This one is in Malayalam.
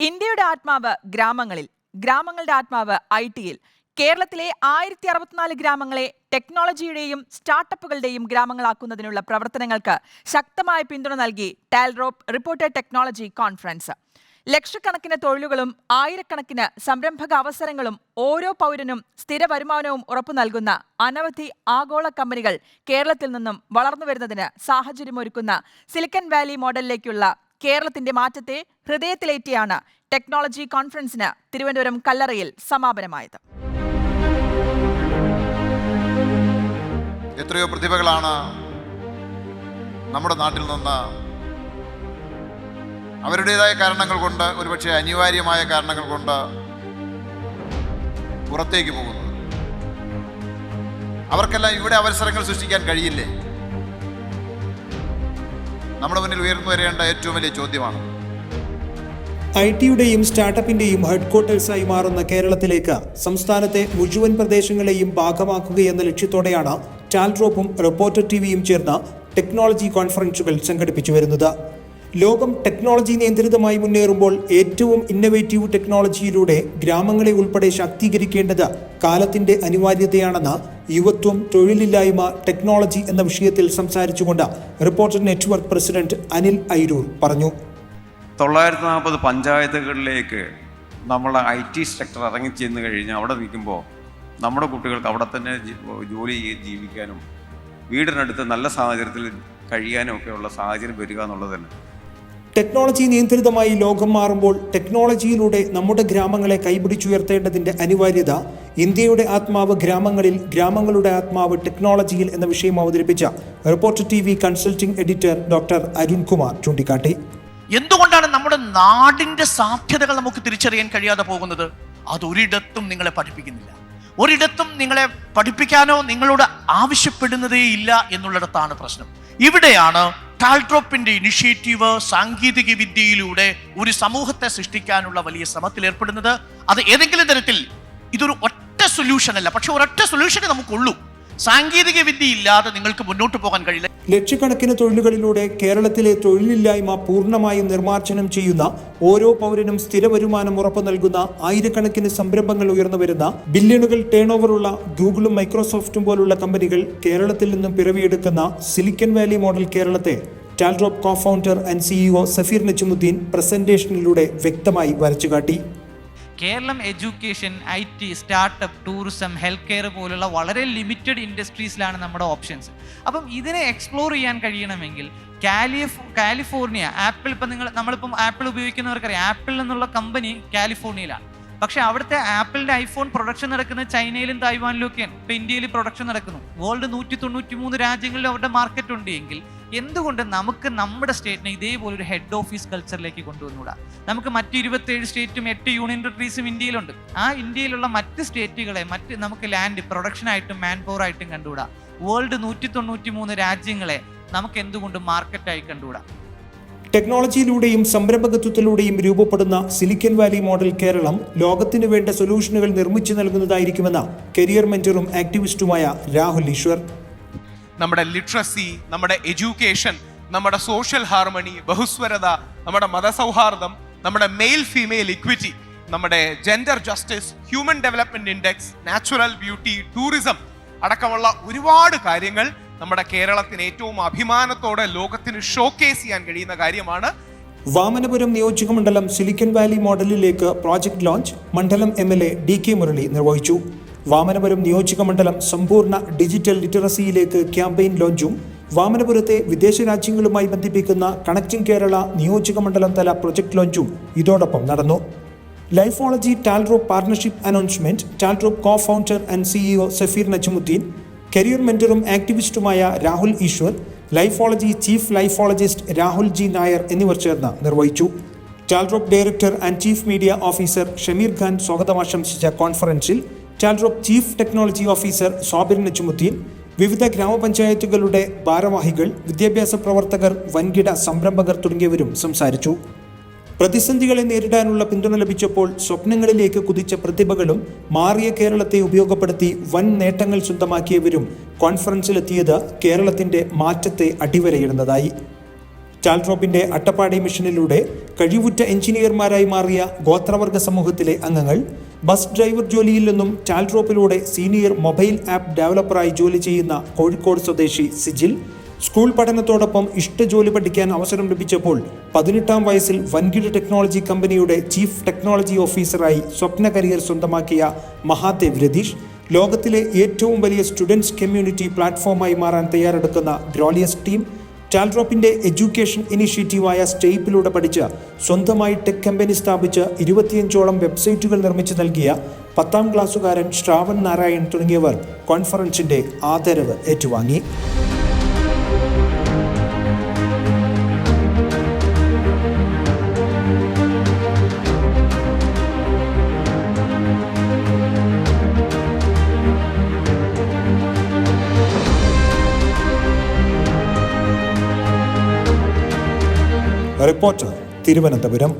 ഇന്ത്യയുടെ ആത്മാവ് ഗ്രാമങ്ങളിൽ, ഗ്രാമങ്ങളുടെ ആത്മാവ് ഐ.ടിയിൽ. കേരളത്തിലെ 1064 ഗ്രാമങ്ങളെ ടെക്നോളജിയുടെയും സ്റ്റാർട്ടപ്പുകളുടെയും ഗ്രാമങ്ങളാക്കുന്നതിനുള്ള പ്രവർത്തനങ്ങൾക്ക് ശക്തമായ പിന്തുണ നൽകി ടാൽറോപ്പ് റിപ്പോർട്ടഡ് ടെക്നോളജി കോൺഫറൻസ്. ലക്ഷക്കണക്കിന് തൊഴിലുകളും ആയിരക്കണക്കിന് സംരംഭക അവസരങ്ങളും ഓരോ പൗരനും സ്ഥിര വരുമാനവും ഉറപ്പു നൽകുന്ന അനവധി ആഗോള കമ്പനികൾ കേരളത്തിൽ നിന്നും വളർന്നുവരുന്നതിന് സാഹചര്യമൊരുക്കുന്ന സിലിക്കൺ വാലി മോഡലിലേക്കുള്ള കേരളത്തിന്റെ മാറ്റത്തെ ഹൃദയത്തിലേറ്റിയാണ് ടെക്നോളജി കോൺഫറൻസിന് തിരുവനന്തപുരം കല്ലറയിൽ സമാപനമായത്. എത്രയോ പ്രതിഭകളാണ് നമ്മുടെ നാട്ടിൽ നിന്ന് അവരുടേതായ കാരണങ്ങൾ കൊണ്ട്, ഒരുപക്ഷെ അനിവാര്യമായ കാരണങ്ങൾ കൊണ്ട് പുറത്തേക്ക് പോകുന്നത്. അവർക്കെല്ലാം ഇവിടെ അവസരങ്ങൾ സൃഷ്ടിക്കാൻ കഴിയില്ലേ? നമ്മുടെ മുന്നിൽ ഉയർന്നു വരേണ്ട ഏറ്റവും വലിയ ചോദ്യമാണ്. ഐ.ടിയുടെയും സ്റ്റാർട്ടപ്പിന്റെയും ഹെഡ്ക്വാർട്ടേഴ്സായി മാറുന്ന കേരളത്തിലേക്ക് സംസ്ഥാനത്തെ മുഴുവൻ പ്രദേശങ്ങളെയും ഭാഗമാക്കുകയെന്ന ലക്ഷ്യത്തോടെയാണ് ടാൽറോപ്പും റിപ്പോർട്ടർ ടിവിയും ചേർന്ന് ടെക്നോളജി കോൺഫറൻസുകൾ സംഘടിപ്പിച്ചു വരുന്നത്. ലോകം ടെക്നോളജി നിയന്ത്രിതമായി മുന്നേറുമ്പോൾ ഏറ്റവും ഇന്നവേറ്റീവ് ടെക്നോളജിയിലൂടെ ഗ്രാമങ്ങളെ ഉൾപ്പെടെ ശാക്തീകരിക്കേണ്ടത് കാലത്തിന്റെ അനിവാര്യതയാണെന്ന് യുവത്വം, തൊഴിലില്ലായ്മ, ടെക്നോളജി എന്ന വിഷയത്തിൽ സംസാരിച്ചുകൊണ്ട് reporter network president Anil Airoor പറഞ്ഞു. 940 പഞ്ചായത്തുകളിലേക്ക് നമ്മളെ ഐ.ടി സെക്ടർ ഇറങ്ങിച്ചെന്ന് കഴിഞ്ഞാൽ അവിടെ നിൽക്കുമ്പോൾ നമ്മുടെ കുട്ടികൾക്ക് അവിടെ തന്നെ ജോലി ചെയ്ത് ജീവിക്കാനും വീടിനടുത്ത് നല്ല സാഹചര്യത്തിൽ കഴിയാനും ഒക്കെയുള്ള സാഹചര്യം വരിക എന്നുള്ളത് തന്നെ. ടെക്നോളജി നിയന്ത്രിതമായി ലോകം മാറുമ്പോൾ ടെക്നോളജിയിലൂടെ നമ്മുടെ ഗ്രാമങ്ങളെ കൈപിടിച്ചുയർത്തേണ്ടതിന്റെ അനിവാര്യത ഇന്ത്യയുടെ ആത്മാവ് ഗ്രാമങ്ങളിൽ, ഗ്രാമങ്ങളുടെ ആത്മാവ് ടെക്നോളജിയിൽ എന്ന വിഷയം അവതരിപ്പിച്ച reporter TV consulting editor doctor Arunkumar ചൂണ്ടിക്കാട്ടി. എന്തുകൊണ്ടാണ് നമ്മുടെ നാടിന്റെ സാധ്യതകൾ നമുക്ക് തിരിച്ചറിയാൻ കഴിയാതെ പോകുന്നത്? അതൊരിടത്തും നിങ്ങളെ പഠിപ്പിക്കുന്നില്ല. ഒരിടത്തും നിങ്ങളെ പഠിപ്പിക്കാനോ നിങ്ങളോട് ആവശ്യപ്പെടുന്നതേ ഇല്ല എന്നുള്ളിടത്താണ് പ്രശ്നം. ഇവിടെയാണ് ടാൽട്രോപ്പിന്റെ ഇനിഷ്യേറ്റീവ് സാങ്കേതിക വിദ്യയിലൂടെ ഒരു സമൂഹത്തെ സൃഷ്ടിക്കാനുള്ള വലിയ ശ്രമത്തിൽ ഏർപ്പെടുന്നത്. അത് ഏതെങ്കിലും തരത്തിൽ ഇതൊരു ഒറ്റ സൊല്യൂഷൻ അല്ല, പക്ഷെ ഒരൊറ്റ സൊല്യൂഷനെ നമുക്കുള്ളൂ. സാങ്കേതിക വിദ്യ ഇല്ലാതെ നിങ്ങൾക്ക് മുന്നോട്ട് പോകാൻ കഴിയില്ല. ലക്ഷക്കണക്കിന് തൊഴിലുകളിലൂടെ കേരളത്തിലെ തൊഴിലില്ലായ്മ പൂർണ്ണമായും നിർമ്മാർജ്ജനം ചെയ്യുന്ന, ഓരോ പൗരനും സ്ഥിര വരുമാനം ഉറപ്പു നൽകുന്ന, ആയിരക്കണക്കിന് സംരംഭങ്ങൾ ഉയർന്നു വരുന്ന, ബില്യണുകൾ ടേൺ ഓവറുള്ള ഗൂഗിളും മൈക്രോസോഫ്റ്റും പോലുള്ള കമ്പനികൾ കേരളത്തിൽ നിന്നും പിറവിയെടുക്കുന്ന സിലിക്കൺ വാലി മോഡൽ കേരളത്തെ Talrop co founder and CEO Safeer Najmudheen പ്രസന്റേഷനിലൂടെ വ്യക്തമായി വരച്ചുകാട്ടി. Keralam education, IT, startup, tourism, health care പോലുള്ള വളരെ ലിമിറ്റഡ് ഇൻഡസ്ട്രീസിലാണ് നമ്മുടെ ഓപ്ഷൻസ്. അപ്പം ഇതിനെ എക്സ്പ്ലോർ ചെയ്യാൻ കഴിയണമെങ്കിൽ കാലിഫോർണിയ, ആപ്പിൾ, ഇപ്പം നമ്മളിപ്പം ആപ്പിൾ ഉപയോഗിക്കുന്നവർക്കറിയാം, ആപ്പിൾ എന്നുള്ള കമ്പനി കാലിഫോർണിയയിലാണ്. പക്ഷേ അവിടുത്തെ ആപ്പിളിൻ്റെ ഐഫോൺ പ്രൊഡക്ഷൻ നടക്കുന്നത് ചൈനയിലും തായ്വാനിലും ഒക്കെയാണ്. ഇപ്പം ഇന്ത്യയിൽ പ്രൊഡക്ഷൻ നടക്കുന്നു. വേൾഡ് 193 രാജ്യങ്ങളിൽ അവരുടെ മാർക്കറ്റ് ഉണ്ട്. എങ്കിൽ എന്തുകൊണ്ട് നമുക്ക് നമ്മുടെ സ്റ്റേറ്റിനെ ഇതേപോലൊരു ഹെഡ് ഓഫീസ് കൾച്ചറിലേക്ക് കൊണ്ടുവന്നുകൂടാ? നമുക്ക് മറ്റ് 27 സ്റ്റേറ്റും 8 യൂണിയൻ ടെറിട്ടറീസും ഇന്ത്യയിലുണ്ട്. ആ ഇന്ത്യയിലുള്ള മറ്റ് സ്റ്റേറ്റുകളെ നമുക്ക് ലാൻഡ് പ്രൊഡക്ഷനായിട്ടും മാൻ പവർ ആയിട്ടും കണ്ടുകൂടാ? വേൾഡ് 193 രാജ്യങ്ങളെ നമുക്ക് എന്തുകൊണ്ട് മാർക്കറ്റായി കണ്ടുകൂടാ? ടെക്നോളജിയിലൂടെയും സംരംഭകത്വത്തിലൂടെയും രൂപപ്പെടുന്ന സിലിക്കൺ വാലി മോഡൽ കേരളം ലോകത്തിന് വേണ്ട സൊല്യൂഷനുകൾ നിർമ്മിച്ചു നൽകുന്നതായിരിക്കുമെന്ന കരിയർ മെന്ററും ആക്ടിവിസ്റ്റുമായ രാഹുൽ ഈശ്വർ. നമ്മുടെ ലിറ്ററസി, നമ്മുടെ എഡ്യൂക്കേഷൻ, നമ്മുടെ സോഷ്യൽ ഹാർമണി, ബഹുസ്വരത, നമ്മുടെ മതസൗഹാർദ്ദം, നമ്മുടെ മെയിൽ ഫീമെയിൽ ഇക്വിറ്റി, നമ്മുടെ gender justice, human development index, natural beauty, tourism അടക്കമുള്ള ഒരുപാട് കാര്യങ്ങൾ നമ്മുടെ കേരളത്തിന് ഏറ്റവും അഭിമാനത്തോടെ ലോകത്തിന് ഷോക്കേസ് ചെയ്യാൻ കഴിയുന്ന കാര്യമാണ്. വാമനപുരം നിയോജകമണ്ഡലം സിലിക്കൺ വാലി മോഡലിലേക്ക് പ്രോജക്ട് ലോഞ്ച് മണ്ഡലം എം.എൽ.എ. ഡി.കെ. മുരളി നിർവഹിച്ചു. വാമനപുരം നിയോജകമണ്ഡലം സമ്പൂർണ്ണ ഡിജിറ്റൽ ലിറ്ററസിയിലേക്ക് ക്യാമ്പയിൻ ലോഞ്ചും വാമനപുരത്തെ വിദേശ രാജ്യങ്ങളുമായി ബന്ധിപ്പിക്കുന്ന കണക്റ്റിംഗ് കേരള നിയോജകമണ്ഡലം തല പ്രൊജക്ട് ലോഞ്ചും ഇതോടൊപ്പം നടന്നു. Lifology Talrop partnership announcement Talrop co founder and CEO Safeer Najmudheen, career മെന്ററും ആക്ടിവിസ്റ്റുമായ Rahul Eashwar, Lifology chief lifologist Rahul G Nair എന്നിവർ ചേർന്ന് നിർവഹിച്ചു. Talrop director and chief media officer Shameer Khan സ്വാഗതം ആശംസിച്ച കോൺഫറൻസിൽ Talrop chief technology officer Sabir Najmudheen, വിവിധ ഗ്രാമപഞ്ചായത്തുകളുടെ ഭാരവാഹികൾ, വിദ്യാഭ്യാസ പ്രവർത്തകർ, വൻകിട സംരംഭകർ തുടങ്ങിയവരും സംസാരിച്ചു. പ്രതിസന്ധികളെ നേരിടാനുള്ള പിന്തുണ ലഭിച്ചപ്പോൾ സ്വപ്നങ്ങളിലേക്ക് കുതിച്ച പ്രതിഭകളും മാറിയ കേരളത്തെ ഉപയോഗപ്പെടുത്തി വൻ നേട്ടങ്ങൾ സ്വന്തമാക്കിയവരും കോൺഫറൻസിലെത്തിയത് കേരളത്തിന്റെ മാറ്റത്തെ അടിവരയിടുന്നതായി. ടാൽഡ്രോപ്പിന്റെ അട്ടപ്പാടി മിഷനിലൂടെ കഴിവുറ്റ എഞ്ചിനീയർമാരായി മാറിയ ഗോത്രവർഗ സമൂഹത്തിലെ അംഗങ്ങൾ ബസ് ഡ്രൈവർ ജോലിയിൽ നിന്നും ടാൽഡ്രോപ്പിലൂടെ സീനിയർ മൊബൈൽ ആപ്പ് ഡെവലപ്പറായി ജോലി ചെയ്യുന്ന കോഴിക്കോട് സ്വദേശി സിജിൽ, സ്കൂൾ പഠനത്തോടൊപ്പം ഇഷ്ടജോലി പഠിക്കാൻ അവസരം ലഭിച്ചപ്പോൾ 18-ാം വയസ്സിൽ വൻകിട ടെക്നോളജി കമ്പനിയുടെ ചീഫ് ടെക്നോളജി ഓഫീസറായി സ്വപ്ന കരിയർ സ്വന്തമാക്കിയ മഹാദേവ് രതീഷ്, ലോകത്തിലെ ഏറ്റവും വലിയ സ്റ്റുഡൻസ് കമ്മ്യൂണിറ്റി പ്ലാറ്റ്ഫോമായി മാറാൻ തയ്യാറെടുക്കുന്ന ഗ്രോലിയസ് ടീം, ടാൽഡ്രോപ്പിന്റെ എഡ്യൂക്കേഷൻ ഇനിഷ്യേറ്റീവായ സ്റ്റേപ്പിലൂടെ പഠിച്ച് സ്വന്തമായി ടെക് കമ്പനി സ്ഥാപിച്ച് 25ഓളം വെബ്സൈറ്റുകൾ നിർമ്മിച്ചു നൽകിയ 10ാം ക്ലാസ്സുകാരൻ ശ്രാവൺ നാരായൺ തുടങ്ങിയവർ കോൺഫറൻസിന്റെ ആദരവ് ഏറ്റുവാങ്ങി. റിപ്പോർട്ടർ, തിരുവനന്തപുരം.